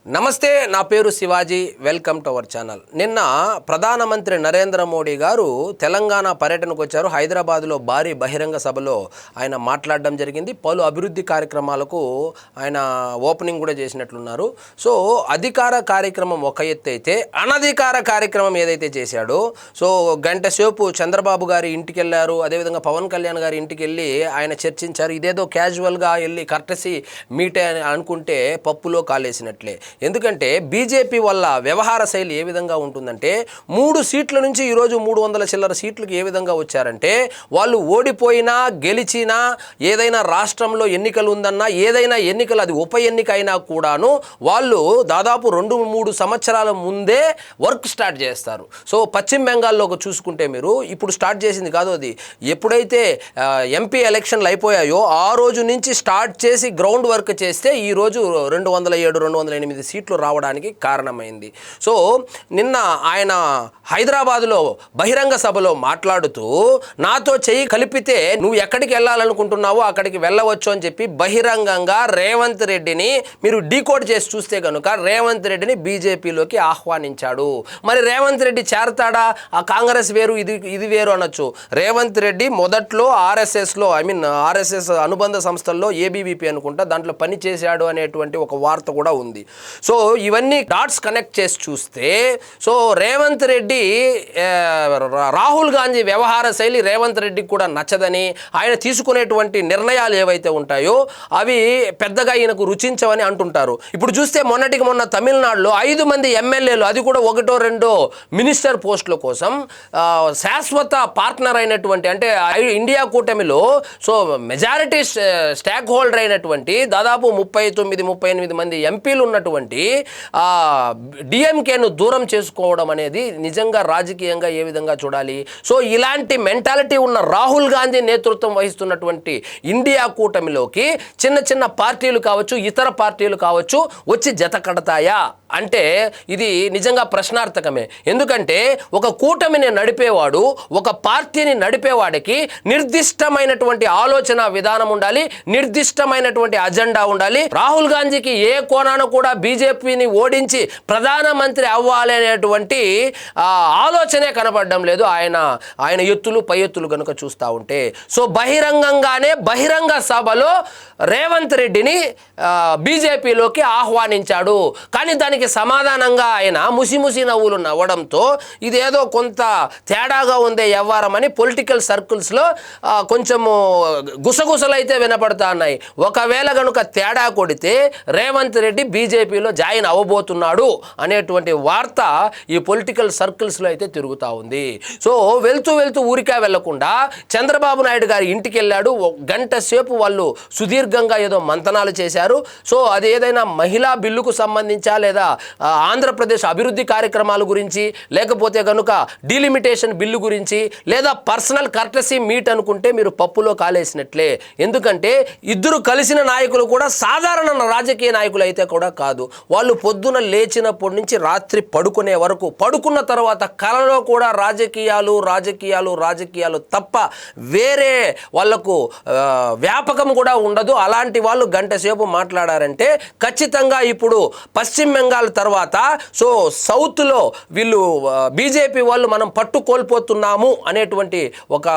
నమస్తే, నా పేరు Shivaji. Welcome to our channel. నిన్న ప్రధానమంత్రి నరేంద్ర మోడీ గారు తెలంగాణ పర్యటనకు వచ్చారు. హైదరాబాద్లో భారీ బహిరంగ సభలో ఆయన మాట్లాడడం జరిగింది. పలు అభివృద్ధి కార్యక్రమాలకు ఆయన ఓపెనింగ్ కూడా చేసినట్లున్నారు. సో అధికార కార్యక్రమం ఒక ఎత్తు అయితే, అనధికార కార్యక్రమం ఏదైతే చేశాడో, సో గంట సేపు చంద్రబాబు గారి ఇంటికి వెళ్ళారు, అదేవిధంగా పవన్ కళ్యాణ్ గారి ఇంటికి వెళ్ళి ఆయన చర్చించారు. ఇదేదో క్యాజువల్గా వెళ్ళి కర్టసీ మీట్ అనుకుంటే పప్పులో కాలేసినట్లే. ఎందుకంటే బీజేపీ వల్ల వ్యవహార శైలి ఏ విధంగా ఉంటుందంటే, 3 సీట్ల నుంచి ఈరోజు 300 చిల్లర సీట్లకు ఏ విధంగా వచ్చారంటే, వాళ్ళు ఓడిపోయినా గెలిచినా, ఏదైనా రాష్ట్రంలో ఎన్నికలు ఉందన్నా, ఏదైనా ఎన్నికలు అది ఉప ఎన్నిక అయినా కూడాను వాళ్ళు దాదాపు 2-3 సంవత్సరాల ముందే వర్క్ స్టార్ట్ చేస్తారు. సో పశ్చిమ బెంగాల్లో చూసుకుంటే మీరు ఇప్పుడు స్టార్ట్ చేసింది కాదు, అది ఎప్పుడైతే ఎంపీ ఎలక్షన్లు అయిపోయాయో ఆ రోజు నుంచి స్టార్ట్ చేసి గ్రౌండ్ వర్క్ చేస్తే ఈరోజు 207-208 సీట్లు రావడానికి కారణమైంది. సో నిన్న ఆయన హైదరాబాద్లో బహిరంగ సభలో మాట్లాడుతూ, నాతో చెయ్యి కలిపితే నువ్వు ఎక్కడికి వెళ్ళాలనుకుంటున్నావో అక్కడికి వెళ్ళవచ్చు అని చెప్పి బహిరంగంగా రేవంత్ రెడ్డిని మీరు డీకోడ్ చేసి చూస్తే కనుక రేవంత్ రెడ్డిని బీజేపీలోకి ఆహ్వానించాడు. మరి రేవంత్ రెడ్డి చేరతాడా? ఆ కాంగ్రెస్ వేరు, ఇది వేరు అనొచ్చు. రేవంత్ రెడ్డి మొదట్లో ఆర్ఎస్ఎస్లో ఆర్ఎస్ఎస్ అనుబంధ సంస్థల్లో ఏబీవీపీ అనుకుంటా దాంట్లో పని చేశాడు అనేటువంటి ఒక వార్త కూడా ఉంది. సో ఇవన్నీ డాట్స్ కనెక్ట్ చేసి చూస్తే, సో రేవంత్ రెడ్డి రాహుల్ గాంధీ వ్యవహార శైలి రేవంత్ రెడ్డికి కూడా నచ్చదని, ఆయన తీసుకునేటువంటి నిర్ణయాలు ఏవైతే ఉంటాయో అవి పెద్దగా ఈయనకు రుచించవని అంటుంటారు. ఇప్పుడు చూస్తే మొన్న తమిళనాడులో 5 మంది ఎమ్మెల్యేలు, అది కూడా 1-2 మినిస్టర్ పోస్టుల కోసం శాశ్వత పార్ట్నర్ అయినటువంటి, అంటే ఇండియా కూటమిలో సో మెజారిటీ స్టాక్ హోల్డర్ అయినటువంటి దాదాపు 39-38 మంది ఎంపీలు ఉన్నటువంటి డిఎంకేను దూరం చేసుకోవడం అనేది నిజంగా రాజకీయంగా ఏ విధంగా చూడాలి? సో ఇలాంటి మెంటాలిటీ ఉన్న రాహుల్ గాంధీ నేతృత్వం వహిస్తున్నటువంటి ఇండియా కూటమిలోకి చిన్న పార్టీలు కావచ్చు, ఇతర పార్టీలు కావచ్చు వచ్చి జత కడతాయా అంటే ఇది నిజంగా ప్రశ్నార్థకమే. ఎందుకంటే ఒక కూటమిని నడిపేవాడు, ఒక పార్టీని నడిపేవాడికి నిర్దిష్టమైనటువంటి ఆలోచన విధానం ఉండాలి, నిర్దిష్టమైనటువంటి అజెండా ఉండాలి. రాహుల్ గాంధీకి ఏ కోణాన కూడా బీజేపీని ఓడించి ప్రధానమంత్రి అవ్వాలి అనేటువంటి ఆలోచనే కనపడడం లేదు ఆయన ఎత్తులు పై ఎత్తులు కనుక చూస్తూ ఉంటే. సో బహిరంగంగానే బహిరంగ సభలో రేవంత్ రెడ్డిని బీజేపీలోకి ఆహ్వానించాడు. కానీ దానికి సమాధానంగా ఆయన ముసి నవ్వులు నవ్వడంతో ఇదేదో కొంత తేడాగా ఉందే వ్యవహారం అని పొలిటికల్ సర్కిల్స్లో కొంచెము గుసగుసలైతే వినపడతా ఉన్నాయి. ఒకవేళ కనుక తేడా కొడితే రేవంత్ రెడ్డి బీజేపీలో జాయిన్ అవ్వబోతున్నాడు అనేటువంటి వార్త ఈ పొలిటికల్ సర్కిల్స్లో అయితే తిరుగుతూ ఉంది. సో వెళ్తూ ఊరికా వెళ్లకుండా చంద్రబాబు నాయుడు గారి ఇంటికి వెళ్ళాడు. గంట సేపు వాళ్ళు సుదీర్ఘంగా ఏదో మంతనాలు చేశారు. సో అది ఏదైనా మహిళా బిల్లుకు సంబంధించా, లేదా ఆంధ్రప్రదేశ్ అభివృద్ధి కార్యక్రమాల గురించి, లేకపోతే కనుక డీలిమిటేషన్ బిల్లు గురించి, లేదా పర్సనల్ కర్టసీ మీట్ అనుకుంటే మీరు పప్పులో కాలేసినట్లే. ఎందుకంటే ఇద్దరు కలిసిన నాయకులు కూడా సాధారణ రాజకీయ నాయకులు అయితే కూడా కాదు. వాళ్ళు పొద్దున లేచినప్పటి నుంచి రాత్రి పడుకునే వరకు, పడుకున్న తర్వాత కలలో కూడా రాజకీయాలు తప్ప వేరే వాళ్లకు వ్యాపకం కూడా ఉండదు. అలాంటి వాళ్ళు గంట సేపు మాట్లాడారంటే ఖచ్చితంగా ఇప్పుడు పశ్చిమ బెంగాల్ తర్వాత సో సౌత్లో వీళ్ళు బీజేపీ వాళ్ళు మనం పట్టు కోల్పోతున్నాము అనేటువంటి ఒక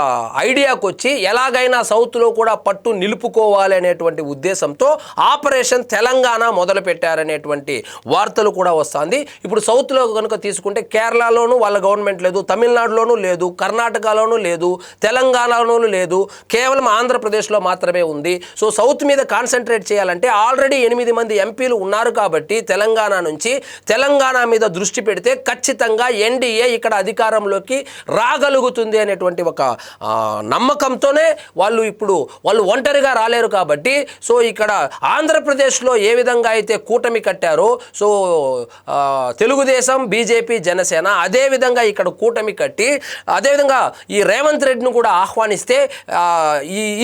ఐడియాకు వచ్చి ఎలాగైనా సౌత్లో కూడా పట్టు నిలుపుకోవాలి అనేటువంటి ఉద్దేశంతో ఆపరేషన్ తెలంగాణ మొదలు పెట్టారనేటువంటి వార్తలు కూడా వస్తుంది. ఇప్పుడు సౌత్లో కనుక తీసుకుంటే కేరళలోనూ వాళ్ళ గవర్నమెంట్ లేదు, తమిళనాడులోనూ లేదు, కర్ణాటకలోనూ లేదు, తెలంగాణలోనూ లేదు, కేవలం ఆంధ్రప్రదేశ్లో మాత్రమే ఉంది. సో సౌత్ మీద కాన్సన్ట్రేట్ చేయాలంటే ఆల్రెడీ 8 మంది ఎంపీలు ఉన్నారు కాబట్టి తెలంగాణ నుంచి, తెలంగాణ మీద దృష్టి పెడితే ఖచ్చితంగా ఎన్డీఏ ఇక్కడ అధికారంలోకి రాగలుగుతుంది అనేటువంటి ఒక నమ్మకంతోనే వాళ్ళు ఒంటరిగా రాలేరు కాబట్టి, సో ఇక్కడ ఆంధ్రప్రదేశ్లో ఏ విధంగా అయితే కూటమి కట్టారో, సో తెలుగుదేశం, బీజేపీ, జనసేన, అదేవిధంగా ఇక్కడ కూటమి కట్టి అదేవిధంగా ఈ రేవంత్ రెడ్డిని కూడా ఆహ్వానిస్తే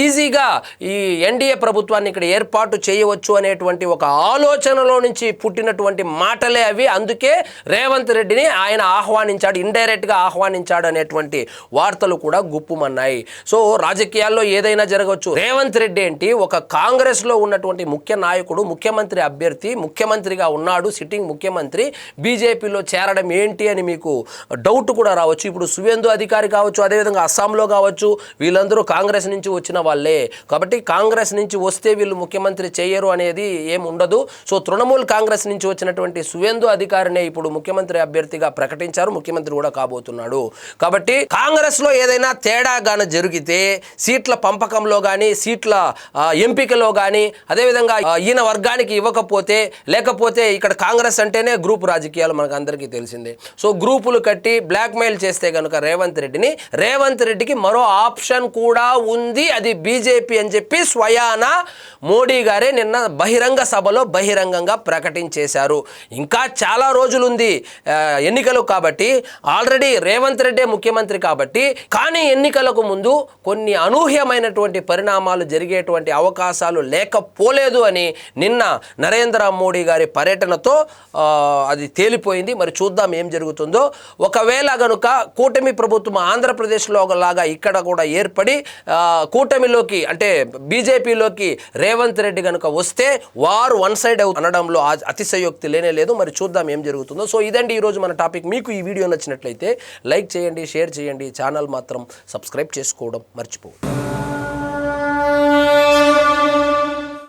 ఈజీగా ఈ ఎన్డీఏ ప్రభుత్వాన్ని ఇక్కడ ఏర్పాటు చేయవచ్చు అనేటువంటి ఒక ఆలోచనలో నుంచి పుట్టినటువంటి మాటలే అవి. అందుకే రేవంత్ రెడ్డిని ఆయన ఆహ్వానించాడు, ఇండైరెక్ట్గా ఆహ్వానించాడు అనేటువంటి వార్తలు కూడా గుప్పుమన్నాయి. సో రాజకీయాల్లో ఏదైనా జరగవచ్చు. రేవంత్ రెడ్డి ఏంటి, ఒక కాంగ్రెస్లో ఉన్నటువంటి ముఖ్య నాయకుడు, ముఖ్యమంత్రి అభ్యర్థి, ముఖ్యమంత్రి ప్రధానమంత్రిగా ఉన్నాడు, సిట్టింగ్ ముఖ్యమంత్రి, బీజేపీలో చేరడం ఏంటి అని మీకు డౌట్ కూడా రావచ్చు. ఇప్పుడు సువేందు అధికారి కావచ్చు, అదేవిధంగా అస్సాంలో కావచ్చు, వీళ్ళందరూ కాంగ్రెస్ నుంచి వచ్చిన వాళ్ళే. కాబట్టి కాంగ్రెస్ నుంచి వస్తే వీళ్ళు ముఖ్యమంత్రి చేయరు అనేది ఏం ఉండదు. సో తృణమూల్ కాంగ్రెస్ నుంచి వచ్చినటువంటి సువేందు అధికారినే ఇప్పుడు ముఖ్యమంత్రి అభ్యర్థిగా ప్రకటించారు, ముఖ్యమంత్రి కూడా కాబోతున్నాడు. కాబట్టి కాంగ్రెస్లో ఏదైనా తేడా గాన జరిగితే సీట్ల పంపకంలో కానీ, సీట్ల ఎంపికలో కానీ, అదేవిధంగా ఈయన వర్గానికి ఇవ్వకపోతే, లేకపోతే ఇక్కడ కాంగ్రెస్ అంటేనే గ్రూప్ రాజకీయాలు మనకు అందరికీ తెలిసిందే. సో గ్రూపులు కట్టి బ్లాక్మెయిల్ చేస్తే కనుక రేవంత్ రెడ్డికి మరో ఆప్షన్ కూడా ఉంది, అది బీజేపీ అని చెప్పి స్వయాన మోడీ గారే నిన్న బహిరంగ సభలో బహిరంగంగా ప్రకటించేశారు. ఇంకా చాలా రోజులుంది ఎన్నికలు, కాబట్టి ఆల్రెడీ రేవంత్ రెడ్డి ముఖ్యమంత్రి కాబట్టి, కానీ ఎన్నికలకు ముందు కొన్ని అనూహ్యమైనటువంటి పరిణామాలు జరిగేటువంటి అవకాశాలు లేకపోలేదు అని నిన్న నరేంద్ర మోడీ గారి పర్యటనతో అది తేలిపోయింది. మరి చూద్దాం ఏం జరుగుతుందో. ఒకవేళ గనుక కూటమి ప్రభుత్వం ఆంధ్రప్రదేశ్లో లాగా ఇక్కడ కూడా ఏర్పడి కూటమిలోకి అంటే బీజేపీలోకి రేవంత్ రెడ్డి కనుక వస్తే వారు వన్ సైడ్ అనడంలో అతిశయోక్తి లేనే లేదు. మరి చూద్దాం ఏం జరుగుతుందో. సో ఇదండి ఈరోజు మన టాపిక్. మీకు ఈ వీడియో నచ్చినట్లయితే లైక్ చేయండి, షేర్ చేయండి, ఛానల్ మాత్రం సబ్స్క్రైబ్ చేసుకోవడం మర్చిపోవద్దు.